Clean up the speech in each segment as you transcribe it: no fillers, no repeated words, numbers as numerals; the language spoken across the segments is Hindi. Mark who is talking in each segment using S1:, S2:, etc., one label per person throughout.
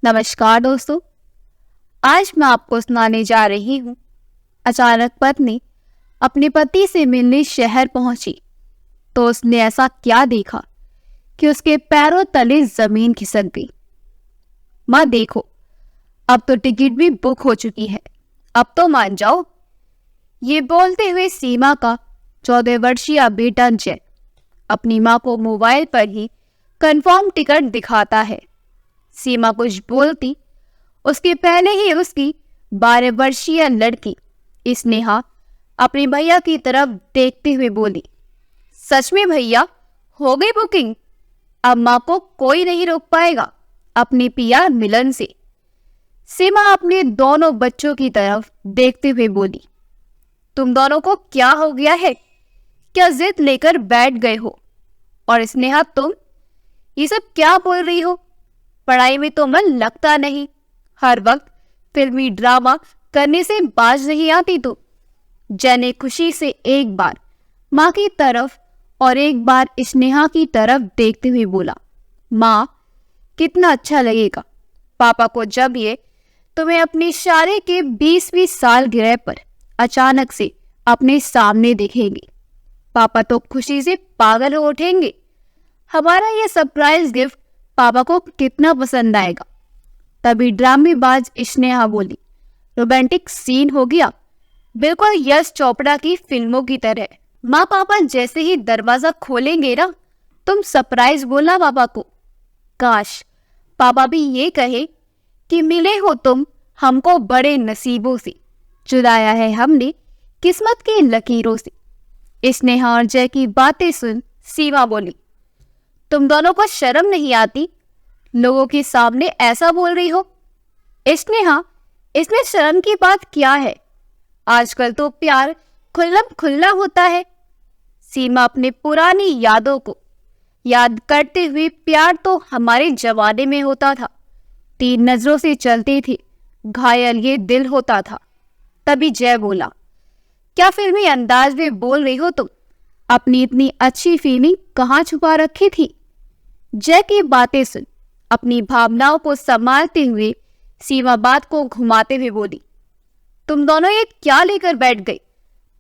S1: नमस्कार दोस्तों। आज मैं आपको सुनाने जा रही हूँ। अचानक पत्नी अपने पति से मिलने शहर पहुंची तो उसने ऐसा क्या देखा कि उसके पैरों तले जमीन खिसक गई। माँ देखो, अब तो टिकट भी बुक हो चुकी है, अब तो मान जाओ। ये बोलते हुए सीमा का 14 वर्षीय बेटा जय अपनी माँ को मोबाइल पर ही कंफर्म टिकट दिखाता है। सीमा कुछ बोलती उसके पहले ही उसकी 12 वर्षीय लड़की स्नेहा अपने भैया की तरफ देखते हुए बोली, सच में भैया, हो गई बुकिंग? अब माँ को कोई नहीं रोक पाएगा अपने पिया मिलन से। सीमा अपने दोनों बच्चों की तरफ देखते हुए बोली, तुम दोनों को क्या हो गया है? क्या जिद लेकर बैठ गए हो? और स्नेहा, तुम ये सब क्या बोल रही हो? पढ़ाई में तो मन लगता नहीं, हर वक्त फिल्मी ड्रामा करने से बाज नहीं आती तू। जय ने खुशी से एक बार माँ की तरफ और एक बार स्नेहा की तरफ देखते हुए बोला, माँ, कितना अच्छा लगेगा पापा को जब ये तुम्हें अपनी शादी के 20वीं सालगिरह पर अचानक से अपने सामने देखेंगे। पापा तो खुशी से पागल हो उठेंगे। हमारा ये सरप्राइज गिफ्ट पापा को कितना पसंद आएगा। तभी ड्रामेबाज स्नेहा बोली, रोमांटिक सीन हो गया, बिल्कुल यश चोपड़ा की फिल्मों की तरह। माँ, पापा जैसे ही दरवाजा खोलेंगे ना, तुम सरप्राइज बोलना पापा को। काश पापा भी ये कहे कि मिले हो तुम हमको बड़े नसीबों से, चुराया है हमने किस्मत की लकीरों से। स्नेहा और जय की बातें सुन सीमा बोली, तुम दोनों को शर्म नहीं आती? लोगों के सामने ऐसा बोल रही हो। स्नेहा, इसमें शर्म की बात क्या है? आजकल तो प्यार खुल्लम खुल्ला होता है। सीमा अपने पुरानी यादों को याद करते हुए, प्यार तो हमारे जमाने में होता था, 3 नजरों से चलती थी, घायल ये दिल होता था। तभी जय बोला, क्या फिल्मी अंदाज में बोल रही हो तुम? अपनी इतनी अच्छी फीलिंग कहाँ छुपा रखी थी? जय की बातें सुन अपनी भावनाओं को संभालते हुए सीमा बात को घुमाते हुए बोली, तुम दोनों ये क्या लेकर बैठ गए?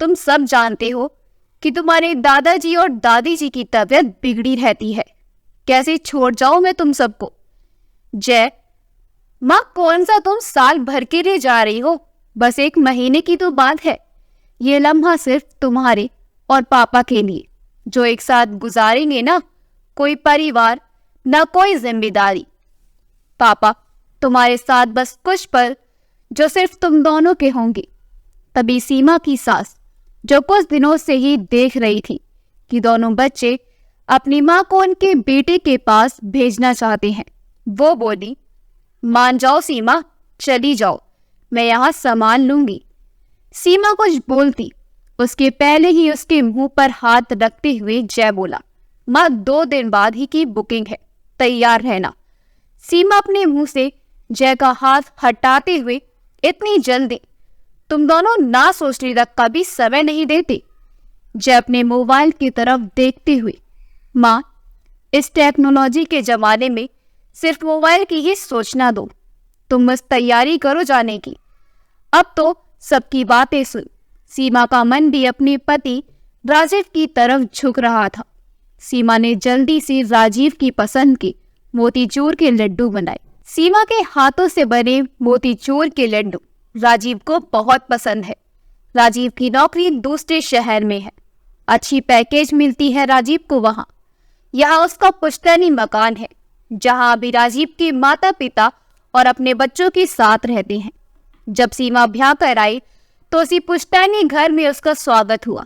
S1: तुम सब जानते हो कि तुम्हारे दादाजी और दादी जी की तबीयत बिगड़ी रहती है, कैसे छोड़ जाऊं मैं तुम सबको? जय, माँ, कौन सा तुम साल भर के लिए जा रही हो? बस 1 महीने की तो बात है। ये लम्हा सिर्फ तुम्हारे और पापा के लिए, जो एक साथ गुजारेंगे ना, कोई परिवार ना कोई जिम्मेदारी। पापा तुम्हारे साथ बस कुछ पल जो सिर्फ तुम दोनों के होंगे। तभी सीमा की सास, जो कुछ दिनों से ही देख रही थी कि दोनों बच्चे अपनी माँ को उनके बेटे के पास भेजना चाहते हैं, वो बोली, मान जाओ सीमा, चली जाओ, मैं यहाँ सामान लूंगी। सीमा कुछ बोलती उसके पहले ही उसके मुंह पर हाथ रखते हुए जय बोला, माँ, 2 दिन बाद ही की बुकिंग है, तैयार रहना। सीमा अपने मुंह से जय का हाथ हटाते हुए, इतनी जल्दी? तुम दोनों ना सोचने तक कभी समय नहीं देते। जय अपने मोबाइल की तरफ देखते हुए, माँ, इस टेक्नोलॉजी के जमाने में सिर्फ मोबाइल की ही सोचना दो, तुम बस तैयारी करो जाने की। अब तो सबकी बातें सुन सीमा का मन भी अपने पति राजीव की तरफ झुक रहा था। सीमा ने जल्दी से राजीव की पसंद के मोतीचूर के लड्डू बनाए। सीमा के हाथों से बने मोतीचूर के लड्डू राजीव को बहुत पसंद है। राजीव की नौकरी दूसरे शहर में है, अच्छी पैकेज मिलती है राजीव को वहाँ। यहाँ उसका पुश्तैनी मकान है, जहाँ अभी राजीव के माता पिता और अपने बच्चों के साथ रहते हैं। जब सीमा ब्याह कर आई तो उसी पुश्तैनी घर में उसका स्वागत हुआ।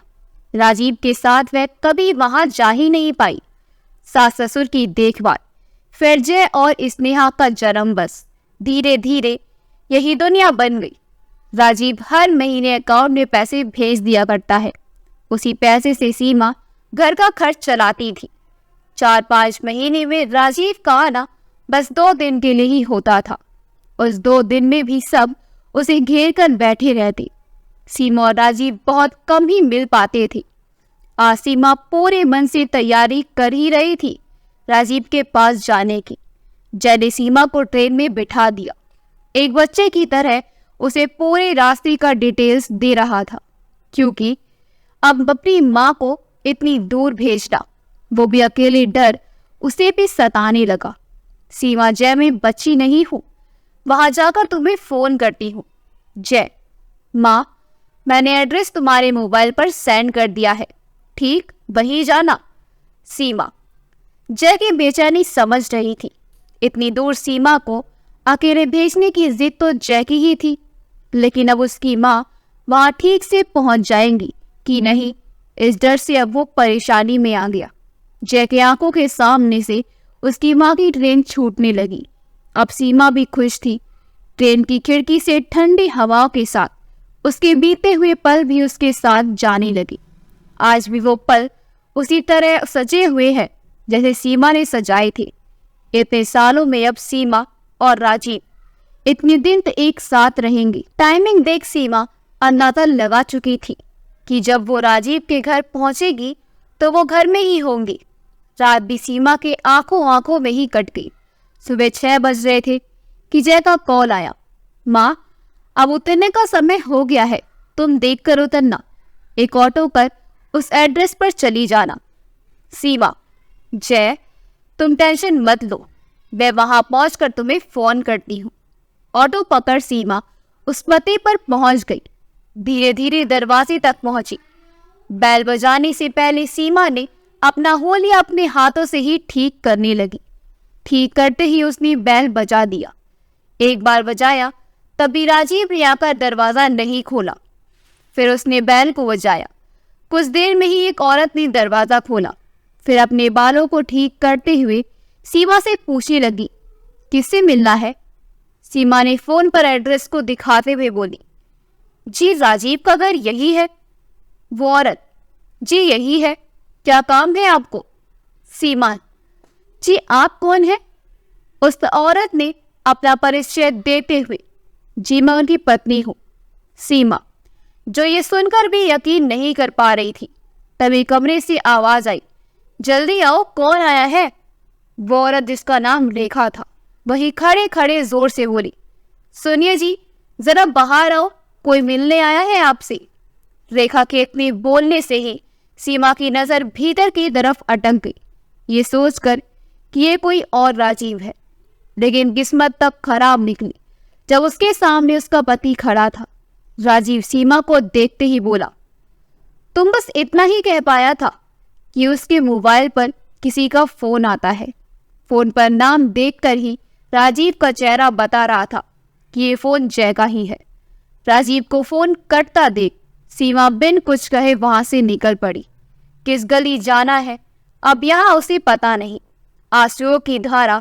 S1: राजीव के साथ वह कभी वहां जा ही नहीं पाई। सास ससुर की देखभाल, फिर जय और स्नेहा का जन्म, बस धीरे धीरे यही दुनिया बन गई। राजीव हर महीने अकाउंट में पैसे भेज दिया करता है, उसी पैसे से सीमा घर का खर्च चलाती थी। 4-5 महीने में राजीव का आना बस 2 दिन के लिए ही होता था। उस 2 दिन में भी सब उसे घेर कर बैठे रहते। सीमा और राजीव बहुत कम ही मिल पाते थे। आज सीमा पूरे मन से तैयारी कर ही रही थी राजीव के पास जाने की। जय ने सीमा को ट्रेन में बिठा दिया। एक बच्चे की तरह उसे पूरे रास्ते का डिटेल्स दे रहा था, क्योंकि अब अपनी माँ को इतनी दूर भेजना, वो भी अकेले, डर उसे भी सताने लगा। सीमा, जय मैं बच्ची नहीं हूँ, वहां जाकर तुम्हें फोन करती हूँ। जय, माँ मैंने एड्रेस तुम्हारे मोबाइल पर सेंड कर दिया है, ठीक वहीं जाना। सीमा, जय की बेचैनी समझ रही थी। इतनी दूर सीमा को अकेले भेजने की जिद तो जय की ही थी, लेकिन अब उसकी माँ वहां ठीक से पहुंच जाएंगी कि नहीं, इस डर से अब वो परेशानी में आ गया। जय के आंखों के सामने से उसकी माँ की ट्रेन छूटने लगी। अब सीमा भी खुश थी। ट्रेन की खिड़की से ठंडी हवाओं के साथ उसके बीते हुए पल भी उसके साथ जाने लगे। आज भी वो पल उसी तरह सजे हुए हैं जैसे सीमा ने सजाए थे। इतने सालों में अब सीमा और राजीव इतने दिन तो एक साथ रहेंगे। टाइमिंग देख सीमा अंदाजा लगा चुकी थी कि जब वो राजीव के घर पहुंचेगी तो वो घर में ही होंगी। रात भी सीमा के आंखों आंखों में ही कट गई। सुबह 6 बज रहे थे कि जय का कॉल आया। माँ, अब उतरने का समय हो गया है, तुम देखकर उतरना। एक ऑटो कर उस एड्रेस पर चली जाना। सीमा, जय तुम टेंशन मत लो, मैं वहां पहुंचकर तुम्हें फोन करती हूँ। ऑटो पकड़ सीमा उस पते पर पहुंच गई। धीरे धीरे दरवाजे तक पहुंची। बैल बजाने से पहले सीमा ने अपना होलिया अपने हाथों से ही ठीक करने लगी। ठीक करते ही उसने बैल बजा दिया। एक बार बजाया, तभी राजीव ने आकर दरवाजा नहीं खोला। फिर उसने बैल को बजाया। कुछ देर में ही एक औरत ने दरवाजा खोला। फिर अपने बालों को ठीक करते हुए सीमा से पूछने लगी, किससे मिलना है? सीमा ने फोन पर एड्रेस को दिखाते हुए बोली, जी राजीव का घर यही है। वो औरत, जी यही है, क्या काम है आपको? सीमा, जी आप कौन है? उस औरत ने अपना परिचय देते हुए, जी मैं उनकी पत्नी हूँ। सीमा, जो ये सुनकर भी यकीन नहीं कर पा रही थी। तभी कमरे से आवाज आई, जल्दी आओ, कौन आया है? वो औरत जिसका नाम रेखा था वही खड़े खड़े जोर से बोली, सुनिए जी, जरा बाहर आओ, कोई मिलने आया है आपसे। रेखा के इतने बोलने से ही सीमा की नजर भीतर की तरफ अटक गई, ये सोचकर कि ये कोई और राजीव है। लेकिन किस्मत तक खराब निकली जब उसके सामने उसका पति खड़ा था। राजीव सीमा को देखते ही बोला, तुम बस इतना ही कह पाया था कि उसके मोबाइल पर किसी का फोन आता है। फोन पर नाम देखकर ही राजीव का चेहरा बता रहा था कि ये फोन जय का ही है। राजीव को फोन कटता देख सीमा बिन कुछ कहे वहां से निकल पड़ी। किस गली जाना है अब यहाँ उसे पता नहीं। आंसुओं की धारा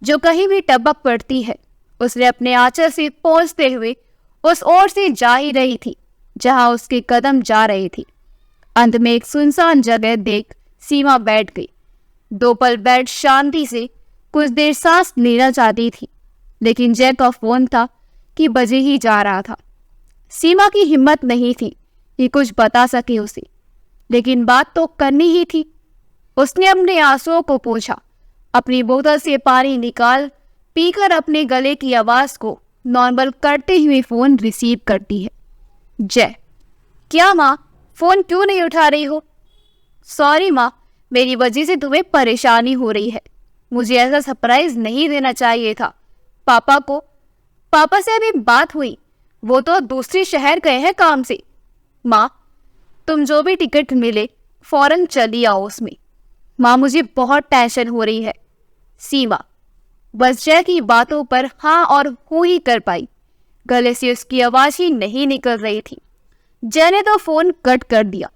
S1: जो कहीं भी टपक पड़ती है, उसने अपने आंचल से पहुंचते हुए उस ओर से जा ही रही थी जहां उसके कदम जा रहे थे। अंत में एक सुनसान जगह देख सीमा बैठ गई। 2 पल बैठ शांति से कुछ देर सांस लेना चाहती थी, लेकिन जय का फोन था कि बजे ही जा रहा था। सीमा की हिम्मत नहीं थी कि कुछ बता सके उसे, लेकिन बात तो करनी ही थी। उसने अपने आंसुओं को पोंछा, अपनी बोतल से पानी निकाल पीकर अपने गले की आवाज को नॉर्मल करते हुए फोन रिसीव करती है। जय, क्या माँ, फोन क्यों नहीं उठा रही हो? सॉरी माँ, मेरी वजह से तुम्हें परेशानी हो रही है। मुझे ऐसा सरप्राइज नहीं देना चाहिए था। पापा से अभी बात हुई, वो तो दूसरे शहर गए हैं काम से। माँ, तुम जो भी टिकट मिले फौरन चली आओ उसमें। माँ, मुझे बहुत टेंशन हो रही है। सीमा बस जय की बातों पर हाँ और हूँ ही कर पाई। गले से उसकी आवाज ही नहीं निकल रही थी। जय ने तो फोन कट कर दिया,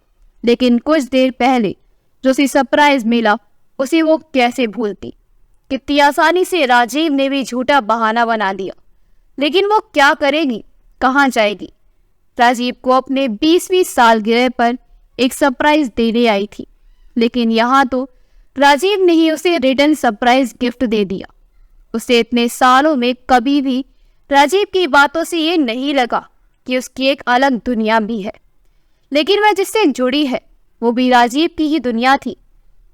S1: लेकिन कुछ देर पहले जो उसे सरप्राइज मिला उसे वो कैसे भूलती। कितनी आसानी से राजीव ने भी झूठा बहाना बना दिया, लेकिन वो क्या करेगी, कहाँ जाएगी? राजीव को अपने 20वीं सालगिरह पर एक सरप्राइज देने आई थी, लेकिन यहाँ तो राजीव ने ही उसे रिटर्न सरप्राइज गिफ्ट दे दिया। उसे इतने सालों में कभी भी राजीव की बातों से ये नहीं लगा कि उसकी एक अलग दुनिया भी है, लेकिन वह जिससे जुड़ी है वो भी राजीव की ही दुनिया थी।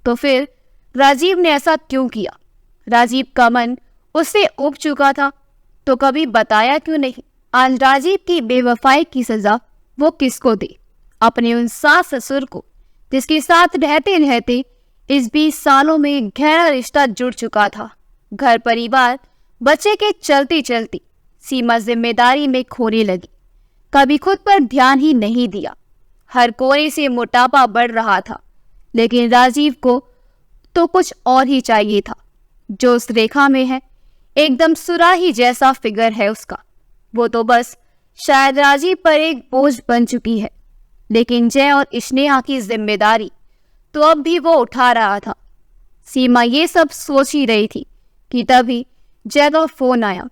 S1: तो फिर राजीव ने ऐसा क्यों किया? राजीव का मन उससे उब चुका था तो कभी बताया क्यों नहीं? आज राजीव की बेवफाई की सजा वो किसको दे? अपने उन सास ससुर को, जिसके साथ रहते रहते इस 20 सालों में गहरा रिश्ता जुड़ चुका था। घर परिवार बच्चे के चलते चलते सीमा जिम्मेदारी में खोने लगी। कभी खुद पर ध्यान ही नहीं दिया। हर कोने से मोटापा बढ़ रहा था, लेकिन राजीव को तो कुछ और ही चाहिए था। जो उस रेखा में है, एकदम सुराही जैसा फिगर है उसका, वो तो बस शायद राजीव पर एक बोझ बन चुकी है। लेकिन जय और स्नेहा की जिम्मेदारी तो अब भी वो उठा रहा था। सीमा ये सब सोच ही रही थी कि तभी जय का फोन आया।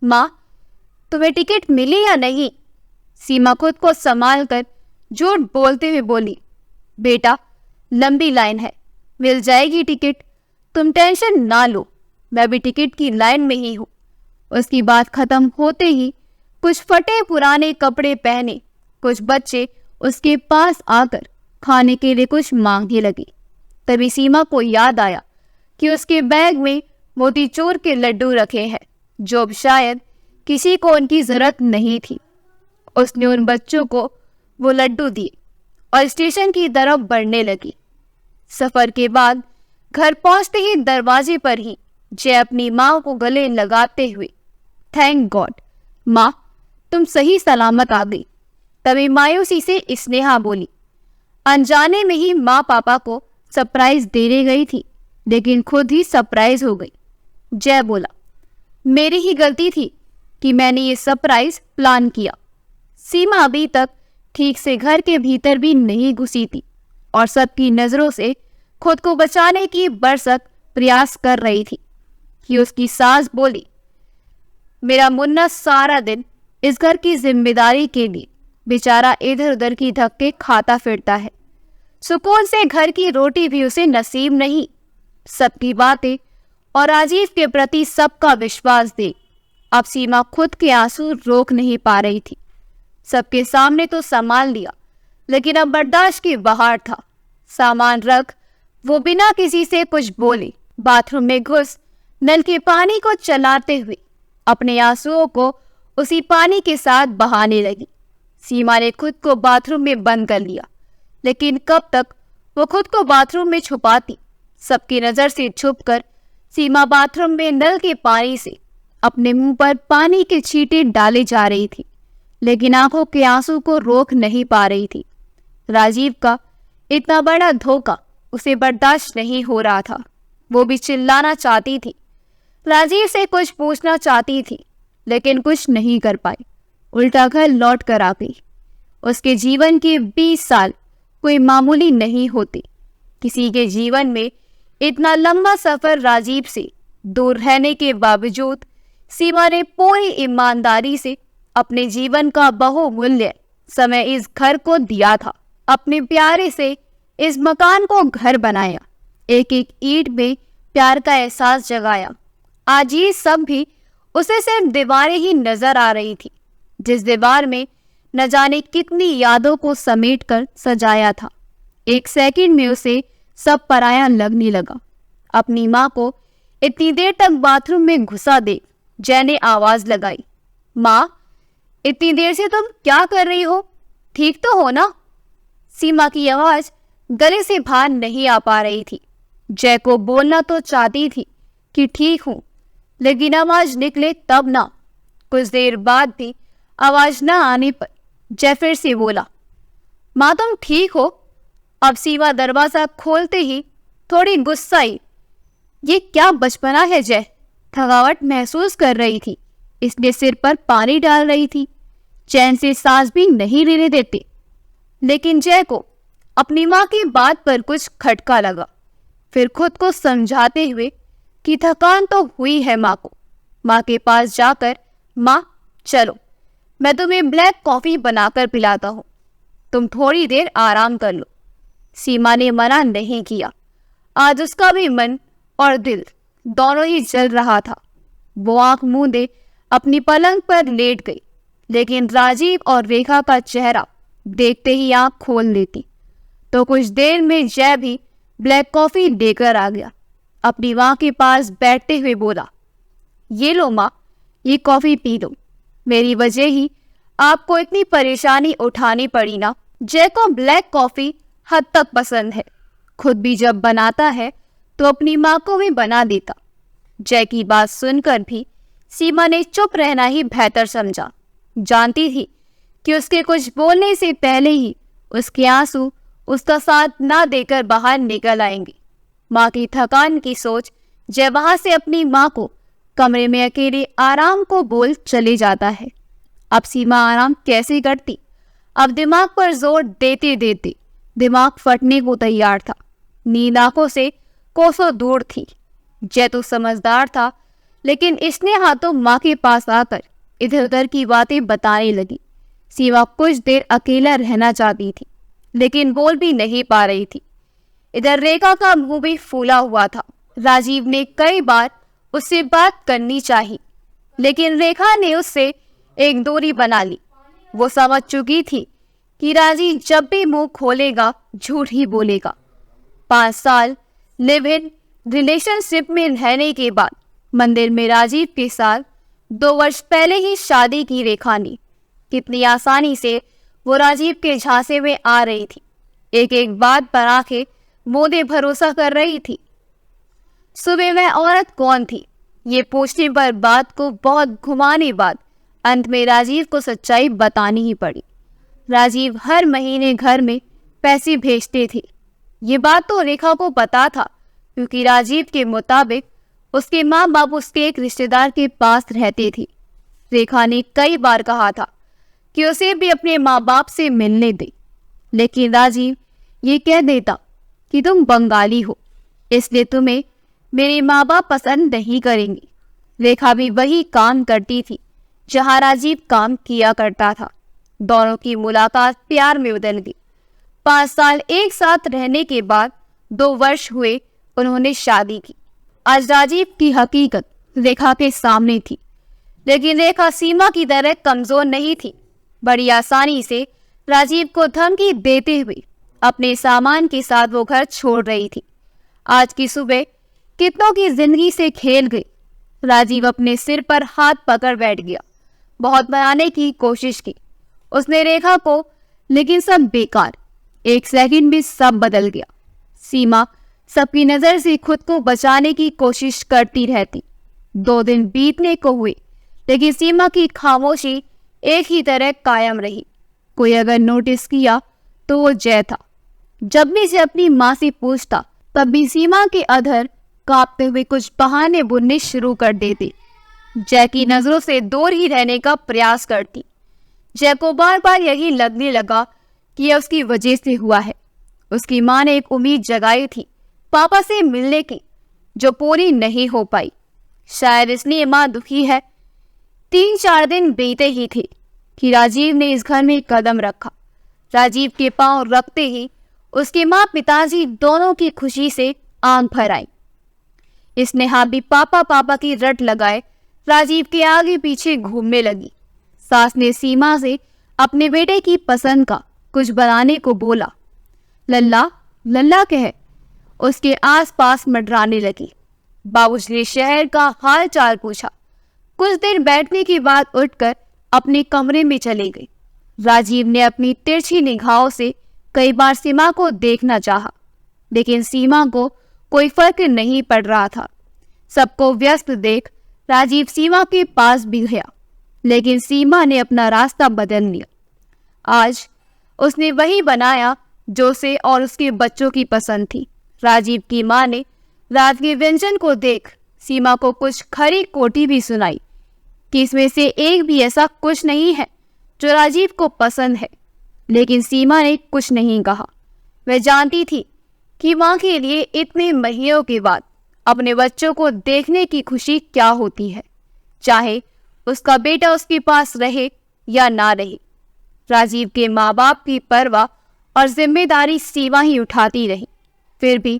S1: माँ, तुम्हें टिकट मिली या नहीं? सीमा खुद को संभाल कर झूठ बोलते हुए बोली, बेटा लंबी लाइन है, मिल जाएगी टिकट, तुम टेंशन ना लो, मैं भी टिकट की लाइन में ही हूँ। उसकी बात खत्म होते ही कुछ फटे पुराने कपड़े पहने कुछ बच्चे उसके पास आकर खाने के लिए कुछ मांगने लगे। तभी सीमा को याद आया कि उसके बैग में मोतीचूर के लड्डू रखे हैं, जो अब शायद किसी को उनकी जरूरत नहीं थी। उसने उन बच्चों को वो लड्डू दिए और स्टेशन की तरफ बढ़ने लगी। सफर के बाद घर पहुंचते ही दरवाजे पर ही जय अपनी माँ को गले लगाते हुए, थैंक गॉड माँ, तुम सही सलामत आ गई। तभी मायूसी से स्नेहा बोली। अनजाने में ही माँ पापा को सरप्राइज देने गई थी, लेकिन खुद ही सरप्राइज हो गई। जय बोला, मेरी ही गलती थी कि मैंने ये सरप्राइज प्लान किया। सीमा अभी तक ठीक से घर के भीतर भी नहीं घुसी थी और सबकी नजरों से खुद को बचाने की बरसक प्रयास कर रही थी कि उसकी सास बोली, मेरा मुन्ना सारा दिन इस घर की जिम्मेदारी के लिए बेचारा इधर उधर की धक्के खाता फिरता है, सुकून से घर की रोटी भी उसे नसीब नहीं। सबकी बातें और राजीव के प्रति सबका विश्वास देख अब सीमा खुद के आंसू रोक नहीं पा रही थी। सबके सामने तो संभाल लिया, लेकिन अब बर्दाश्त की बाहर था। सामान रख वो बिना किसी से कुछ बोले बाथरूम में घुस नल के पानी को चलाते हुए अपने आंसुओं को उसी पानी के साथ बहाने लगी। सीमा ने खुद को बाथरूम में बंद कर लिया, लेकिन कब तक वो खुद को बाथरूम में छुपाती? सबकी नजर से छुपकर सीमा बाथरूम में नल के पानी से अपने मुंह पर पानी के छींटे डाले जा रही थी, लेकिन आंखों के आंसू को रोक नहीं पा रही थी। राजीव का इतना बड़ा धोखा उसे बर्दाश्त नहीं हो रहा था। वो भी चिल्लाना चाहती थी, राजीव से कुछ पूछना चाहती थी, लेकिन कुछ नहीं कर पाई। उल्टा घर लौट कर आ गई। उसके जीवन के 20 साल कोई मामूली नहीं होते। किसी के जीवन में इतना लंबा सफर राजीव से दूर रहने के बावजूद सीमा ने पूरी ईमानदारी से अपने जीवन का बहुमूल्य समय इस घर को दिया था। अपने प्यारे से इस मकान को घर बनाया, एक एक ईंट में प्यार का एहसास जगाया। आज ये सब भी उसे सिर्फ दीवारें ही नजर आ रही थी, जिस दीवार में न जाने कितनी यादों को समेटकर सजाया था। एक सेकंड में उसे सब पराया लगने लगा। अपनी माँ को इतनी देर तक बाथरूम में घुसा देख जय ने आवाज लगाई, माँ, इतनी देर से तुम क्या कर रही हो? ठीक तो हो ना? सीमा की आवाज गले से बाहर नहीं आ पा रही थी। जय को बोलना तो चाहती थी कि ठीक हूं, लेकिन आवाज निकले तब ना। कुछ देर बाद भी आवाज न आने पर जय फिर से बोला, माँ तुम ठीक हो? अब सीमा दरवाजा खोलते ही थोड़ी गुस्साई। ये क्या बचपना है जय? थकावट महसूस कर रही थी, इसलिए सिर पर पानी डाल रही थी। चैन से सांस भी नहीं लेने देते। लेकिन जय को अपनी माँ की बात पर कुछ खटका लगा। फिर खुद को समझाते हुए कि थकान तो हुई है माँ को, माँ के पास जाकर, माँ चलो मैं तुम्हें ब्लैक कॉफी बनाकर पिलाता हूँ, तुम थोड़ी देर आराम कर लो। सीमा ने मना नहीं किया। आज उसका भी मन और दिल दोनों ही जल रहा था। वो आंख मूंदे अपनी पलंग पर लेट गई, लेकिन राजीव और रेखा का चेहरा देखते ही आंख खोल लेती। तो कुछ देर में जय भी ब्लैक कॉफी लेकर आ गया। अपनी माँ के पास बैठते हुए बोला, ये लो माँ, ये कॉफी पी लो। मेरी वजह ही आपको इतनी परेशानी उठानी पड़ी ना। जय को ब्लैक कॉफी हद तक पसंद है, खुद भी जब बनाता है तो अपनी माँ को भी बना देता। जय की बात सुनकर भी सीमा ने चुप रहना ही बेहतर समझा। जानती थी कि उसके कुछ बोलने से पहले ही उसके आंसू उसका साथ ना देकर बाहर निकल आएंगे। माँ की थकान की सोच जय वहां से अपनी माँ को कमरे में अकेले आराम को बोल चले जाता है। अब सीमा आराम कैसे करती? अब दिमाग पर जोर देते देते दिमाग फटने को तैयार था। नींद आंखों से कोसों दूर थी। जय तो समझदार था, लेकिन इसने हाथों माँ के पास आकर इधर उधर की बातें बताने लगी। सीमा कुछ देर अकेला रहना चाहती थी, लेकिन बोल भी नहीं पा रही थी। इधर रेखा का मुंह भी फूला हुआ था। राजीव ने कई बार उससे बात करनी चाहिए, लेकिन रेखा ने उससे एक दूरी बना ली। वो समझ चुकी थी कि राजीव जब भी मुंह खोलेगा झूठ ही बोलेगा। 5 साल लिव इन रिलेशनशिप में रहने के बाद मंदिर में राजीव के साथ 2 वर्ष पहले ही शादी की रेखा ने कितनी आसानी से वो राजीव के झांसे में आ रही थी। एक एक बात पर आंखें मूंदे भरोसा कर रही थी। सुबह वह औरत कौन थी, ये पूछने पर बात को बहुत घुमाने बाद अंत में राजीव को सच्चाई बतानी ही पड़ी। राजीव हर महीने घर में पैसे भेजते थे। ये बात तो रेखा को पता था, क्योंकि राजीव के मुताबिक उसके माँ बाप उसके एक रिश्तेदार के पास रहते थे। रेखा ने कई बार कहा था कि उसे भी अपने माँ बाप से मिलने दे, लेकिन राजीव ये कह देता कि तुम बंगाली हो, इसलिए तुम्हें मेरे माँ बाप पसंद नहीं करेंगे। रेखा भी वही काम करती थी जहाँ राजीव काम किया करता था। दोनों की मुलाकात प्यार में बदल गई। 5 साल एक साथ रहने के बाद 2 वर्ष हुए उन्होंने शादी की। आज राजीव की हकीकत रेखा के सामने थी, लेकिन रेखा सीमा की तरह कमजोर नहीं थी। बड़ी आसानी से राजीव को धमकी देते हुए अपने सामान के साथ वो घर छोड़ रही थी। आज की सुबह कितनों की जिंदगी से खेल गई। राजीव अपने सिर पर हाथ पकड़ बैठ गया। बहुत मनाने की कोशिश की उसने रेखा को, लेकिन सब बेकार। 1 सेकंड में सब बदल गया। सीमा सबकी नजर से खुद को बचाने की कोशिश करती रहती। 2 दिन बीतने को हुए, लेकिन सीमा की खामोशी एक ही तरह कायम रही। कोई अगर नोटिस किया तो वो जय था। जब भी से अपनी माँ से पूछता, तब भी सीमा के अधर कांपते हुए कुछ बहाने बुनने शुरू कर देती। जय की नजरों से दूर ही रहने का प्रयास करती। जय को बार बार यही लगने लगा कि यह उसकी वजह से हुआ है। उसकी माँ ने एक उम्मीद जगाई थी पापा से मिलने की, जो पूरी नहीं हो पाई। शायद इसलिए माँ दुखी है। 3-4 दिन बीते ही थे कि राजीव ने इस घर में कदम रखा। राजीव के पांव रखते ही उसके माँ पिताजी दोनों की खुशी से आंख भर आई। इसने हाँ भी पापा पापा की रट लगाए राजीव के आगे पीछे घूमने लगी। सास ने सीमा से अपने बेटे की पसंद का कुछ बनाने को बोला। लल्ला लल्ला कह उसके आसपास मंडराने लगी। बाबूजी ने शहर का हाल चाल पूछा। कुछ देर बैठने के बाद उठकर अपने कमरे में चले गई। राजीव ने अपनी तिरछी निगाहों से कई बार सीमा को देखना चाहा, लेकिन सीमा को कोई फर्क नहीं पड़ रहा था। सबको व्यस्त देख राजीव सीमा के पास भी गया, लेकिन सीमा ने अपना रास्ता बदल लिया। आज उसने वही बनाया जो उसे और उसके बच्चों की पसंद थी। राजीव की माँ ने रात के व्यंजन को देख सीमा को कुछ खरी खोटी भी सुनाई कि इसमें से एक भी ऐसा कुछ नहीं है जो राजीव को पसंद है, लेकिन सीमा ने कुछ नहीं कहा। वह जानती थी कि माँ के लिए इतने महीनों के बाद अपने बच्चों को देखने की खुशी क्या होती है, चाहे उसका बेटा उसके पास रहे या ना रहे। राजीव के माँ बाप की परवाह और जिम्मेदारी सीमा ही उठाती रही। फिर भी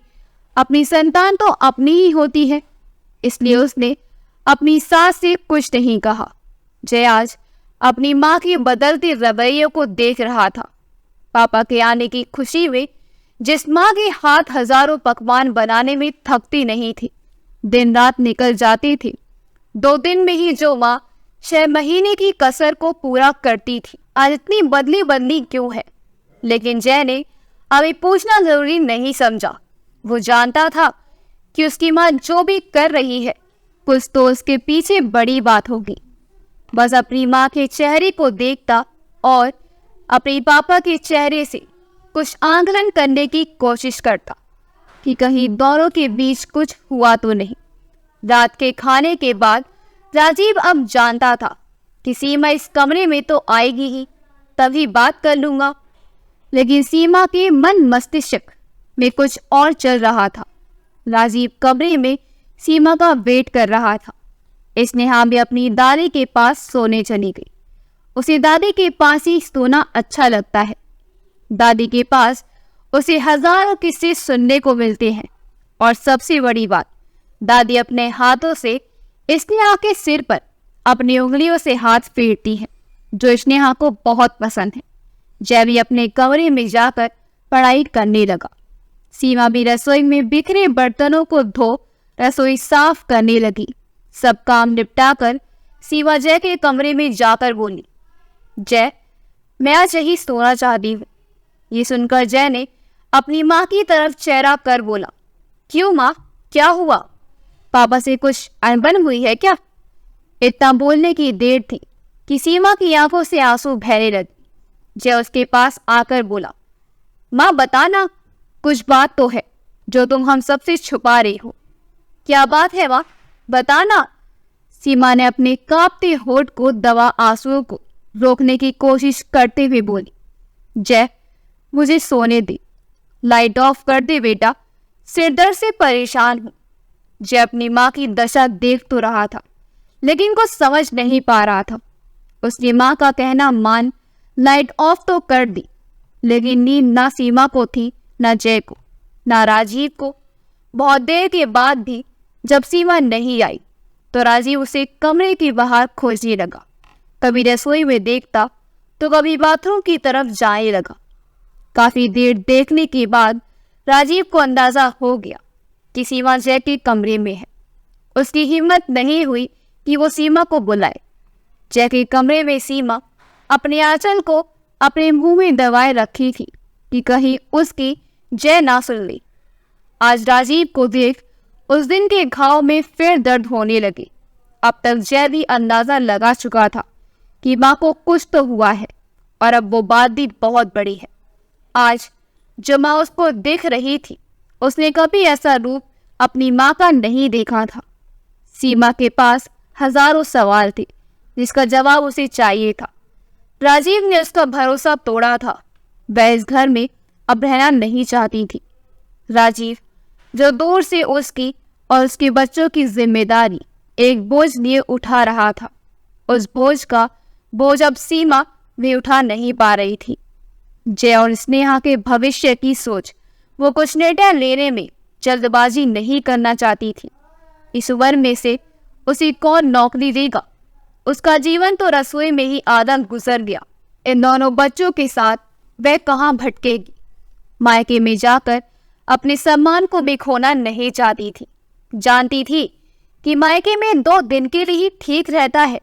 S1: अपनी संतान तो अपनी ही होती है, इसलिए उसने अपनी सास से कुछ नहीं कहा। जय आज अपनी माँ के बदलते रवैयों को देख रहा था। पापा के आने की खुशी में जिस माँ के हाथ हजारों पकवान बनाने में थकती नहीं थी, दिन रात निकल जाती थी, 2 दिन में ही जो माँ 6 महीने की कसर को पूरा करती थी, आज इतनी बदली बदली क्यों है? लेकिन जय ने अभी पूछना जरूरी नहीं समझा। वो जानता था कि उसकी माँ जो भी कर रही है कुछ तो उसके पीछे बड़ी बात होगी। बस अपनी माँ के चेहरे को देखता और अपने पापा के चेहरे से कुछ आंकलन करने की कोशिश करता कि कहीं दोनों के बीच कुछ हुआ तो नहीं। रात के खाने के बाद राजीव अब जानता था कि सीमा इस कमरे में तो आएगी ही, तभी बात कर लूंगा। लेकिन सीमा के मन मस्तिष्क में कुछ और चल रहा था। राजीव कमरे में सीमा का वेट कर रहा था। स्नेहा भी अपनी दादी के पास सोने चली गई। उसे दादी के पास ही सोना अच्छा लगता है। दादी के पास उसे हजारों किस्से सुनने को मिलते हैं और सबसे बड़ी बात, दादी अपने हाथों से स्नेहा के सिर पर अपनी उंगलियों से हाथ फेरती है, जो स्नेहा को बहुत पसंद है। जय भी अपने कमरे में जाकर पढ़ाई करने लगा। सीमा भी रसोई में बिखरे बर्तनों को धो रसोई साफ करने लगी। सब काम निपटाकर सीमा जय के कमरे में जाकर बोली, जय, मैं आज यही सोना चाहती हूँ। ये सुनकर जय ने अपनी माँ की तरफ चेहरा कर बोला, क्यों माँ, क्या हुआ? पापा से कुछ अनबन हुई है क्या? इतना बोलने की देर थी कि सीमा की आंखों से आंसू बहने लगे। जय उसके पास आकर बोला, माँ बताना, कुछ बात तो है जो तुम हम सबसे छुपा रही हो। क्या बात है माँ, बताना। सीमा ने अपने कांपते होठ को दबा आंसुओं को रोकने की कोशिश करते हुए बोली, जय, मुझे सोने दे, लाइट ऑफ कर दे बेटा, सिर दर्द से परेशान हूं। जय अपनी माँ की दशा देख तो रहा था लेकिन कुछ समझ नहीं पा रहा था। उसकी माँ का कहना मान लाइट ऑफ तो कर दी, लेकिन नींद ना सीमा को थी, ना जय को, ना राजीव को। बहुत देर के बाद भी जब सीमा नहीं आई तो राजीव उसे कमरे के बाहर खोजने लगा। कभी रसोई में देखता तो कभी बाथरूम की तरफ जाने लगा। काफी देर देखने के बाद राजीव को अंदाजा हो गया कि सीमा जय के कमरे में है। उसकी हिम्मत नहीं हुई कि वो सीमा को बुलाए। जय के कमरे में सीमा अपने आंचल को अपने मुंह में दबाए रखी थी कि कहीं उसकी जय ना सुन ली। आज राजीव को देख उस दिन के घाव में फिर दर्द होने लगी। अब तक जय भी अंदाजा लगा चुका था कि माँ को कुछ तो हुआ है और अब वो बात भी बहुत बड़ी है। आज जो माँ उसको दिख रही थी, उसने कभी ऐसा रूप अपनी माँ का नहीं देखा था। सीमा के पास हजारों सवाल थे जिसका जवाब उसे चाहिए था। राजीव ने उसका भरोसा तोड़ा था। वह इस घर में अब रहना नहीं चाहती थी। राजीव जो दूर से उसकी और उसके बच्चों की जिम्मेदारी एक बोझ लिए उठा रहा था, उस बोझ का बोझ अब सीमा भी उठा नहीं पा रही थी। जय और स्नेहा के भविष्य की सोच वो कुछ निर्णय लेने में जल्दबाजी नहीं करना चाहती थी। इस उम्र में से उसे कौन नौकरी देगा? उसका जीवन तो रसोई में ही आधा गुजर गया। इन दोनों बच्चों के साथ वह कहाँ भटकेगी? मायके में जाकर अपने सम्मान को भी खोना नहीं चाहती थी। जानती थी कि मायके में 2 दिन के लिए ही ठीक रहता है।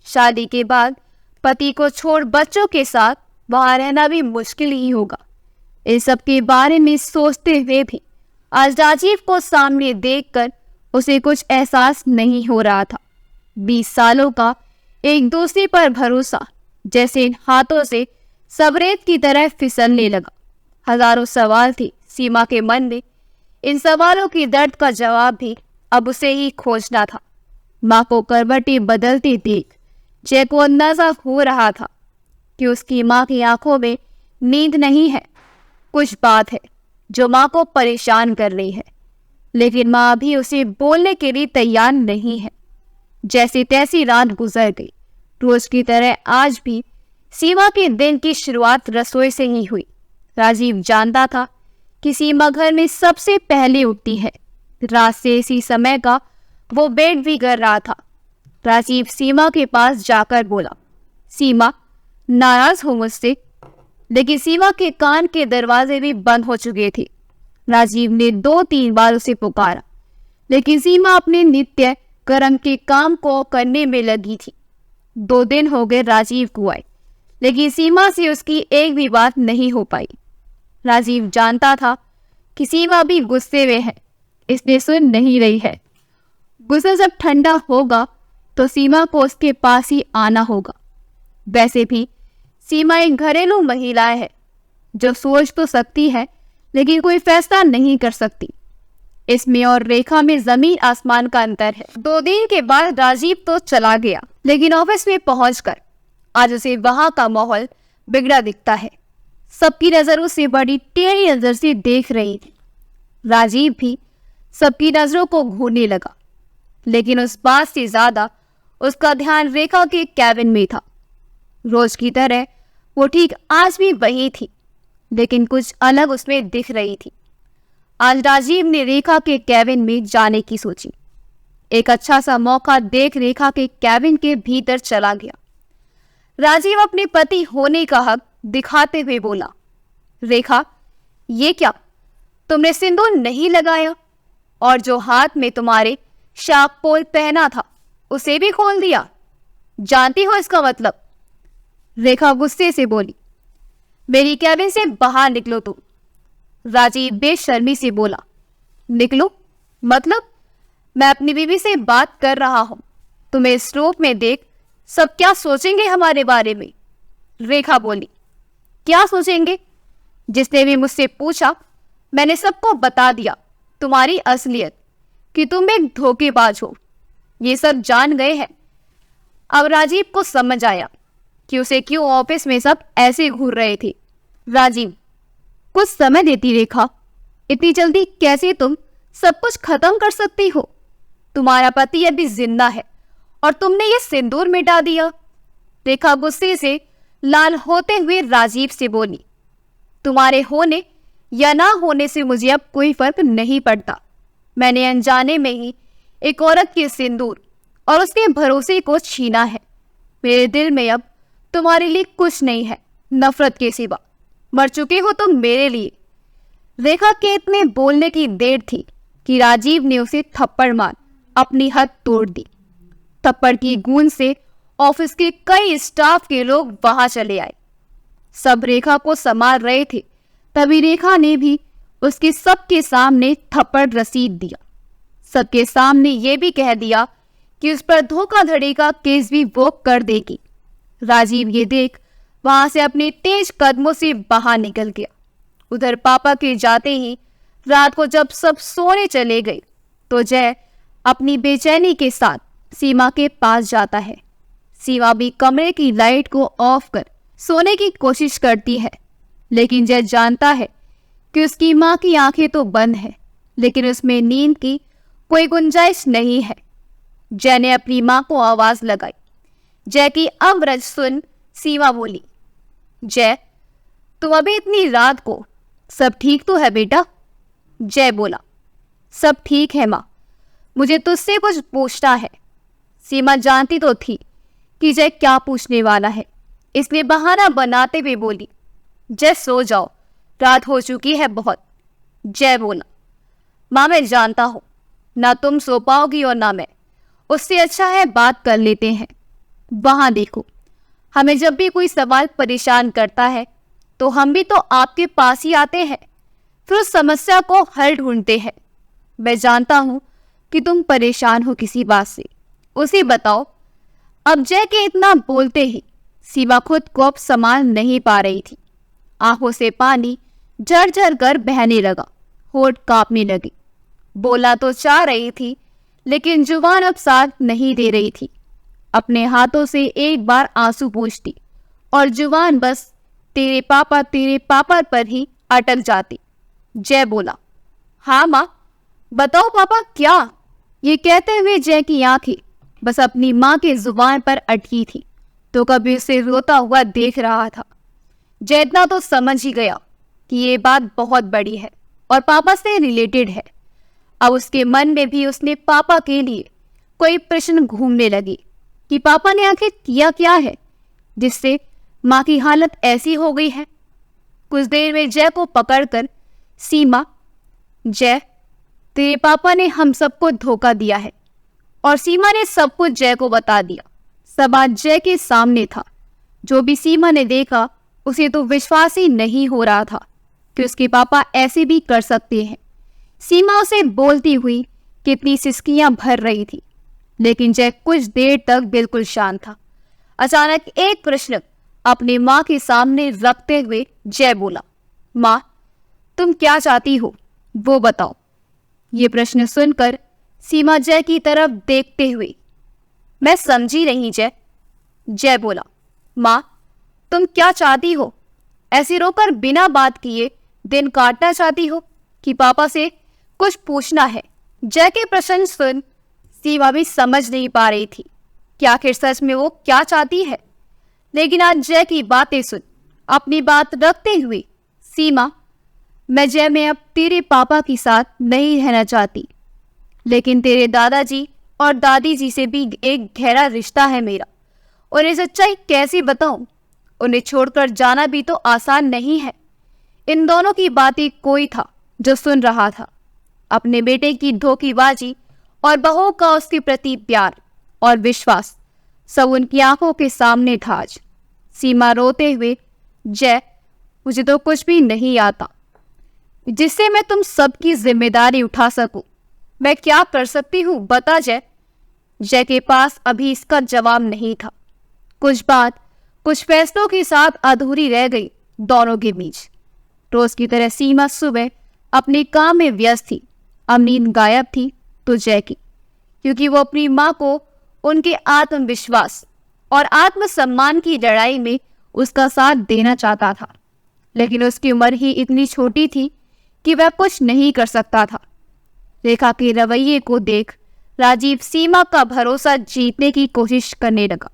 S1: शादी के बाद पति को छोड़ बच्चों के साथ वहां रहना भी मुश्किल ही होगा। इस सब के बारे में सोचते हुए भी आज राजीव को सामने देखकर उसे कुछ एहसास नहीं हो रहा था। 20 सालों का एक दूसरे पर भरोसा जैसे इन हाथों से सबरेत की तरह फिसलने लगा। हजारों सवाल थे सीमा के मन में। इन सवालों की दर्द का जवाब भी अब उसे ही खोजना था। माँ को करवटें बदलते देख जय को अंदाजा हो रहा था कि उसकी माँ की आंखों में नींद नहीं है। कुछ बात है जो माँ को परेशान कर रही है, लेकिन माँ अभी उसे बोलने के लिए तैयार नहीं है। जैसी तैसी रात गुजर गई। रोज की तरह आज भी सीमा के दिन की शुरुआत रसोई से ही हुई। राजीव जानता था कि सीमा घर में सबसे पहले उठती है। रात से इसी समय का वो वेट भी कर रहा था। राजीव सीमा के पास जाकर बोला, सीमा, नाराज हो मुझसे? लेकिन सीमा के कान के दरवाजे भी बंद हो चुके थे। राजीव ने 2-3 बार उसे पुकारा, लेकिन सीमा अपने नित्य कर्म के काम को करने में लगी थी। 2 दिन हो गए राजीव को आए, लेकिन सीमा से उसकी एक भी बात नहीं हो पाई। राजीव जानता था कि सीमा भी गुस्से में है, इसलिए सुन नहीं रही है। गुस्सा जब ठंडा होगा तो सीमा को उसके पास ही आना होगा। वैसे भी सीमा एक घरेलू महिला है जो सोच तो सकती है लेकिन कोई फैसला नहीं कर सकती। इसमें और रेखा में जमीन आसमान का अंतर है। 2 दिन के बाद राजीव तो चला गया, लेकिन ऑफिस में पहुंचकर आज उसे वहां का माहौल बिगड़ा दिखता है। सबकी नजर उसे बड़ी टेढ़ी नजर से देख रही थी। राजीव भी सबकी नजरों को घूरने लगा, लेकिन उस बात से ज्यादा उसका ध्यान रेखा के कैबिन में था। रोज की तरह वो ठीक आज भी वही थी, लेकिन कुछ अलग उसमें दिख रही थी। आज राजीव ने रेखा के कैबिन में जाने की सोची। एक अच्छा सा मौका देख रेखा के कैबिन के भीतर चला गया। राजीव अपने पति होने का हक दिखाते हुए बोला, रेखा, ये क्या, तुमने सिंदूर नहीं लगाया और जो हाथ में तुम्हारे शाकपोल पहना था उसे भी खोल दिया। जानती हो इसका मतलब? रेखा गुस्से से बोली, मेरी कैबिन से बाहर निकलो तुम। राजीव बेशर्मी से बोला, निकलो मतलब? मैं अपनी बीवी से बात कर रहा हूं, तुम्हें इस रूप में देख सब क्या सोचेंगे हमारे बारे में? रेखा बोली, क्या सोचेंगे? जिसने भी मुझसे पूछा मैंने सबको बता दिया तुम्हारी असलियत, कि तुम एक धोखेबाज हो। ये सब जान गए हैं। अब राजीव को समझ आया कि उसे क्यों ऑफिस में सब ऐसे घूर रहे थे। राजीव, कुछ समय देती रेखा, इतनी जल्दी कैसे तुम सब कुछ खत्म कर सकती हो? तुम्हारा पति अभी जिंदा है और तुमने ये सिंदूर मिटा दिया। रेखा गुस्से से लाल होते हुए राजीव से बोली, तुम्हारे होने या ना होने से मुझे अब कोई फर्क नहीं पड़ता। मैंने अनजाने में ही एक औरत के सिंदूर और उसके भरोसे को छीना है। मेरे दिल में अब तुम्हारे लिए कुछ नहीं है, नफरत के सिवा। मर चुके हो तुम मेरे लिए। रेखा के इतने बोलने की देर थी कि राजीव ने उसे थप्पड़ मार अपनी हद तोड़ दी। थप्पड़ की गूंज से ऑफिस के कई स्टाफ के लोग वहां चले आए। सब रेखा को संभाल रहे थे, तभी रेखा ने भी उसके सबके सामने थप्पड़ रसीद दिया। सबके सामने ये भी कह दिया कि उस पर धोखाधड़ी का केस भी वो कर देगी। राजीव ये देख वहां से अपने तेज कदमों से बाहर निकल गया। उधर पापा के जाते ही रात को जब सब सोने चले गए तो जय अपनी बेचैनी के साथ सीमा के पास जाता है। सीमा भी कमरे की लाइट को ऑफ कर सोने की कोशिश करती है, लेकिन जय जानता है कि उसकी माँ की आंखें तो बंद है, लेकिन उसमें नींद की कोई गुंजाइश नहीं है। जय ने अपनी माँ को आवाज लगाई। जय की अवरज सुन सीमा बोली, जय, तुम अभी इतनी रात को, सब ठीक तो है बेटा? जय बोला, सब ठीक है माँ, मुझे तुझसे कुछ पूछना है। सीमा जानती तो थी कि जय क्या पूछने वाला है, इसलिए बहाना बनाते हुए बोली, जय सो जाओ, रात हो चुकी है बहुत। जय बोला, माँ मैं जानता हूं, ना तुम सो पाओगी और ना मैं। उससे अच्छा है बात कर लेते हैं। वहां देखो, हमें जब भी कोई सवाल परेशान करता है तो हम भी तो आपके पास ही आते हैं, फिर उस समस्या को हल ढूंढते हैं। मैं जानता हूं कि तुम परेशान हो किसी बात से, उसे बताओ। अब जय के इतना बोलते ही सीमा खुद को अब संभाल नहीं पा रही थी। आंखों से पानी झरझर कर बहने लगा, होठ कांपने लगी। बोला तो चाह रही थी, लेकिन जुबान अब साथ नहीं दे रही थी। अपने हाथों से एक बार आंसू पोंछती और जुबान बस तेरे पापा पर ही अटक जाती। जय बोला, हाँ माँ बताओ पापा क्या? ये कहते हुए जय की आंखें बस अपनी माँ के जुबान पर अटकी थी, तो कभी उसे रोता हुआ देख रहा था। जय इतना तो समझ ही गया कि ये बात बहुत बड़ी है और पापा से रिलेटेड है। अब उसके मन में भी उसने पापा के लिए कोई प्रश्न घूमने लगी कि पापा ने आखिर किया क्या है जिससे माँ की हालत ऐसी हो गई है। कुछ देर में जय को पकड़कर सीमा, जय तेरे पापा ने हम सबको धोखा दिया है, और सीमा ने सब कुछ जय को बता दिया। सब आज जय के सामने था। जो भी सीमा ने देखा उसे तो विश्वास ही नहीं हो रहा था कि उसके पापा ऐसे भी कर सकते हैं। सीमा उसे बोलती हुई कितनी सिसकियां भर रही थी, लेकिन जय कुछ देर तक बिल्कुल शांत था। अचानक एक प्रश्न अपनी माँ के सामने रखते हुए जय बोला, माँ, तुम क्या चाहती हो वो बताओ। ये प्रश्न सुनकर सीमा जय की तरफ देखते हुए, मैं समझी नहीं जय। जय बोला, माँ, तुम क्या चाहती हो? ऐसे रोकर बिना बात किए दिन काटना चाहती हो कि पापा से कुछ पूछना है? जय के प्रश्न सुन सीमा भी समझ नहीं पा रही थी कि आखिर सच में वो क्या चाहती है। लेकिन आज जय की बातें सुन अपनी बात रखते हुए, सीमा, मैं अब तेरे पापा के साथ नहीं रहना चाहती, लेकिन तेरे दादाजी और दादी जी से भी एक गहरा रिश्ता है मेरा। उन्हें सच्चाई कैसे बताऊं? उन्हें छोड़कर जाना भी तो आसान नहीं है। इन दोनों की बातें कोई था जो सुन रहा था। अपने बेटे की धोखेबाजी और बहू का उसके प्रति प्यार और विश्वास सब उनकी आंखों के सामने था आज। सीमा रोते हुए, जय, मुझे तो कुछ भी नहीं आता जिससे मैं तुम सबकी जिम्मेदारी उठा सकूं। मैं क्या कर सकती हूँ बता जय। जय के पास अभी इसका जवाब नहीं था। कुछ बात कुछ फैसलों के साथ अधूरी रह गई दोनों के बीच। रोज की तरह सीमा सुबह अपने काम में व्यस्त थी। अब नींद गायब थी तो जय की, क्योंकि वो अपनी माँ को उनके आत्मविश्वास और आत्मसम्मान की लड़ाई में उसका साथ देना चाहता था। लेकिन उसकी उम्र ही इतनी छोटी थी कि वह कुछ नहीं कर सकता था। रेखा के रवैये को देख राजीव सीमा का भरोसा जीतने की कोशिश करने लगा।